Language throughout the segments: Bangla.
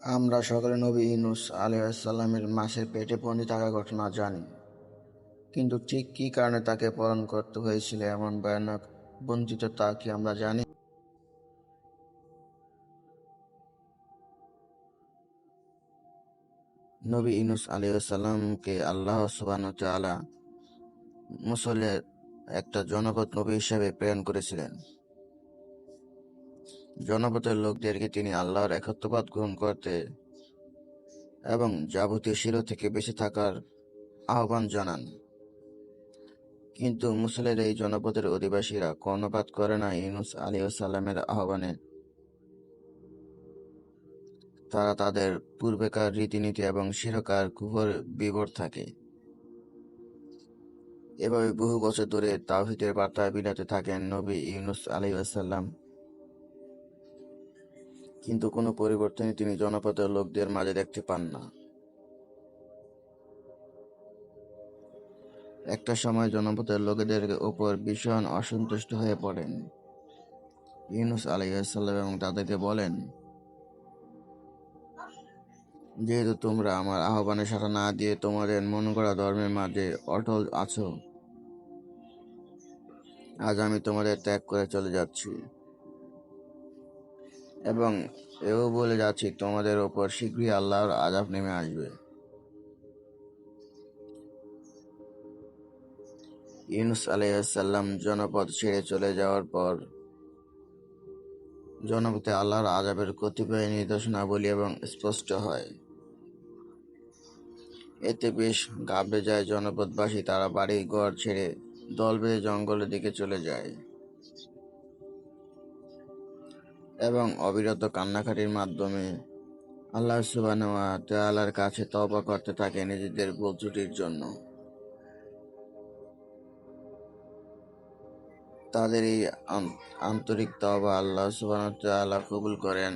আমরা সকলে নবী ইউনূস আলাইহিস সালামের মাছের পেটে বন্দি থাকার ঘটনা জানি, কিন্তু ঠিক কী কারণে তাকে পালন করতে হয়েছিল এমন ভয়ানক বন্দিত্ব তা কি আমরা জানি? নবী ইউনূস আলাইহিস সালামকে আল্লাহ সুবহানাহু ওয়া তাআলা মুসলের একটা জনপদ নবী হিসেবে প্রেরণ করেছিলেন। জনপদের লোকদেরকে তিনি আল্লাহর একত্ববাদ গ্রহণ করতে এবং যাবতীয় শিরক থেকে বেঁচে থাকার আহ্বান জানান। কিন্তু মুসলের এই জনপদের অধিবাসীরা কর্ণপাত করে না ইউনূস আলাইহিস সালামের আহ্বানে। তারা তাদের পূর্বেকার রীতিনীতি এবং শিরকার কুফর বিভোর থাকে। এভাবে বহু বছর ধরে তাওহীদের বার্তা বিলাতে থাকেন নবী ইউনূস আলাইহিস সালাম, কিন্তু কোনো পরিবর্তনই তিনি জনপদের লোকদের মাঝে দেখতে পান না। একটা সময় জনপদের লোকেদের উপর ভীষণ অসন্তুষ্ট হয়ে পড়েন। ইউনূস আলাইহিস সালাম এবং তাদেরকে বলেন, যেহেতু তোমরা আমার আহ্বানে সাড়া না দিয়ে তোমাদের মন গড়া ধর্মের মাঝে অটল আছো, আজ আমি তোমাদের ত্যাগ করে চলে যাচ্ছি এবং এও বলে যাচ্ছি তোমাদের ওপর শীঘ্রই আল্লাহর আযাব নেমে আসবে। ইউনূস আলাইহিস সালাম জনপদ ছেড়ে চলে যাওয়ার পর জনপদে আল্লাহর আযাবের কতিপয় নিদর্শনাবলী এবং স্পষ্ট হয়। এতে বেশ ঘাবড়ে যায় জনপদবাসী। তারা বাড়ি ঘর ছেড়ে দল বেঁধে জঙ্গলের দিকে চলে যায় এবং অবিরত কান্নাকাটির মাধ্যমে আল্লাহ সুবহানাহু ওয়া তাআলার কাছে তওবা করতে থাকে নিজেদের ভুল ত্রুটির জন্য। তাদের এই আন্তরিক তওবা আল্লাহ সুবহানাহু ওয়া তাআলা কবুল করেন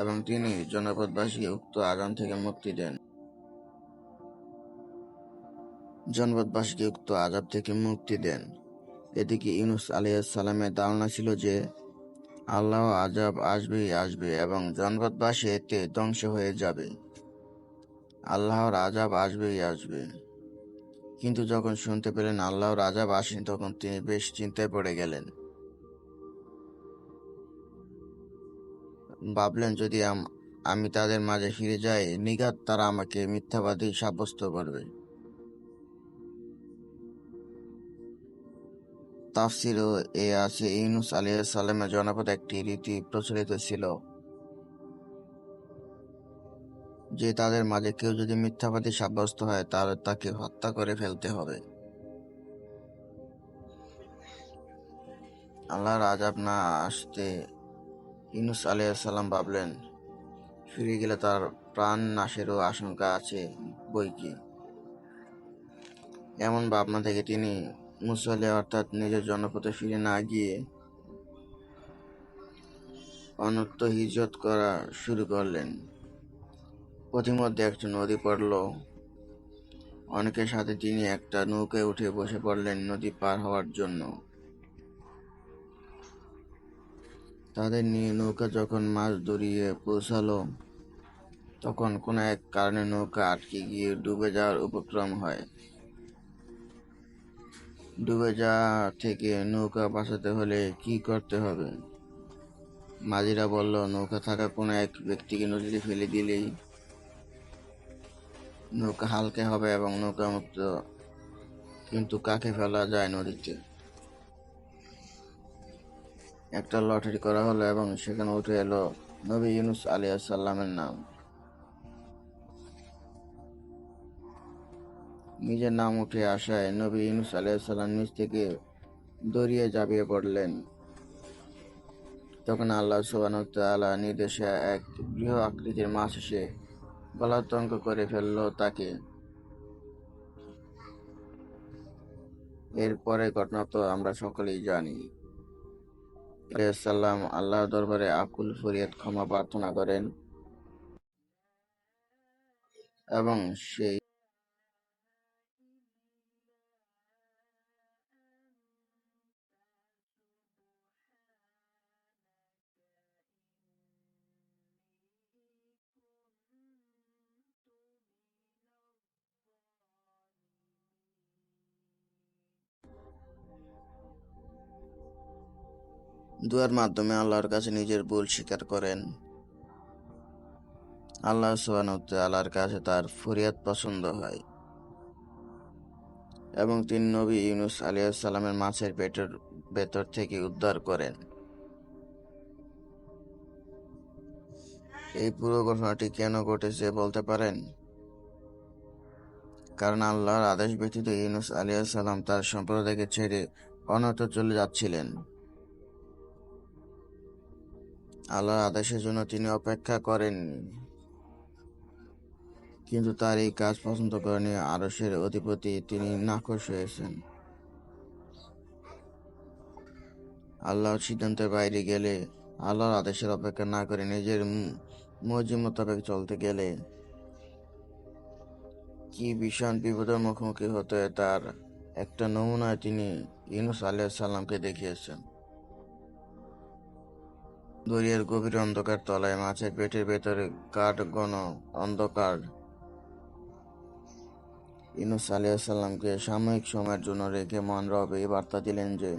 এবং তিনি জনপদবাসীকে উক্ত আযাব থেকে মুক্তি দেন। এদিকে ইউনূস আলাইহিস সালামের ধারণা ছিল যে আল্লাহর আযাব আসবেই আসবে এবং জনপদবাসী এতে ধ্বংস হয়ে যাবে। আল্লাহর আযাব আসবেই আসবে। কিন্তু যখন শুনতে পেলেন আল্লাহর আযাব আসেনি, তখন তিনি বেশ চিন্তায় পড়ে গেলেন। ভাবলেন, যদি আমি তাদের মাঝে ফিরে যাই, নিঘাত তারা আমাকে মিথ্যাবাদী সাব্যস্ত করবে। তাফসীরেও আছে, ইউনূস আলাইহিস সালামের জনপদে একটি রীতি প্রচলিত ছিল যে তাদের মাঝে কেউ যদি মিথ্যাবাদী সাব্যস্ত হয় তাহলে তাকে হত্যা করে ফেলতে হবে। আল্লাহর আযাব না আসতে ইউনূস আলাইহিস সালাম ভাবলেন, ফিরে গেলে তার প্রাণ নাশেরও আশঙ্কা আছে বৈকি। এমন ভাবনা থেকে তিনি মুসলে অর্থাৎ নিজের জনপদে ফিরে না গিয়ে অন্যত্র হিজরত করা শুরু করলেন। পথিমধ্যে একটা নদী পড়ল। অনেকের সাথে তিনি একটা নৌকায় উঠে বসে পড়লেন নদী পার হওয়ার জন্য। তাদের নিয়ে নৌকা যখন মাছ দরিয়ে পৌঁছালো, তখন কোনো এক কারণে নৌকা আটকে গিয়ে ডুবে যাওয়ার উপক্রম হয়। ডুবে যাওয়া থেকে নৌকা বাঁচাতে হলে কি করতে হবে? মাঝিরা বলল, নৌকা থাকা কোনো এক ব্যক্তিকে নদীতে ফেলে দিলেই নৌকা হালকা হবে এবং নৌকা মুক্ত। কিন্তু কাকে ফেলা যায় নদীতে? একটা লটারি করা হলো এবং সেখানে উঠে এলো নবী ইউনূস আলাইহিস সালামের নাম। নিজের নাম উঠে আসায় নবী ইউনূস আলাইহিস সালাম নিচ থেকে দরিয়ে ঝাঁপিয়ে পড়লেন। তখন আল্লাহ সুবহানাহু ওয়া তাআলার নির্দেশে এক বৃহৎ আকৃতির মাছ এসে গলাতঙ্ক করে ফেলল তাকে। এর পরের ঘটনা তো আমরা সকলেই জানি। আলাইহিস সালাম আল্লাহর দরবারে আকুল ফরিয়াদ ক্ষমা প্রার্থনা করেন এবং সেই দুয়ার মাধ্যমে আল্লাহর কাছে নিজের ভুল স্বীকার করেন। আল্লাহ সুবহানাহু ওয়া তাআলার কাছে তার ফরিয়াদ পছন্দ হয় এবং তিনি নবী ইউনূস আলাইহিস সালামের মাছের পেটের ভেতর থেকে উদ্ধার করেন। এই পুরো ঘটনাটি কেন ঘটেছে বলতে পারেন? কারণ আল্লাহর আদেশ ব্যতীত ইউনূস আলাইহিস সালাম তার সম্প্রদায়কে ছেড়ে অন্যত্র চলে যাচ্ছিলেন। আল্লাহর আদেশের জন্য তিনি অপেক্ষা করেননি, কিন্তু তার এই কাজ পছন্দ করেনি আরশের অধিপতি, তিনি নাখোশ হয়েছেন। আল্লাহর সিদ্ধান্তের বাইরে গেলে, আল্লাহর আদেশের অপেক্ষা না করে নিজের মর্জি মোতাবেক চলতে গেলে কি ভীষণ বিপদের মুখোমুখি হতে হয় তার একটা নমুনা তিনি ইউনূস আলাইহিস সালামকে দেখিয়েছেন। দরিয়ার গভীর অন্ধকার তলায় মাছের পেটের ভেতরে গাঢ় ঘন অন্ধকার ইউনূস আলাইহিস সালামকে সাময়িক সময়ের জন্য রেখে মহান রব এই বার্তা দিলেন যে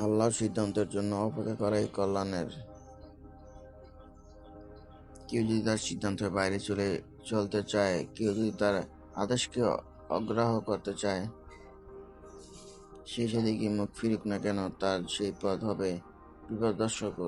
আল্লাহর সিদ্ধান্তের জন্য অপেক্ষা করাই কল্যাণের। কেউ যদি তার সিদ্ধান্তের বাইরে চলতে চায়, কেউ যদি তার আদেশকে অগ্রাহ্য করতে চায়, সে সেদিকে মুখ ফিরুক না কেন, তার সেই পথ হবে বিপর্যস্ত।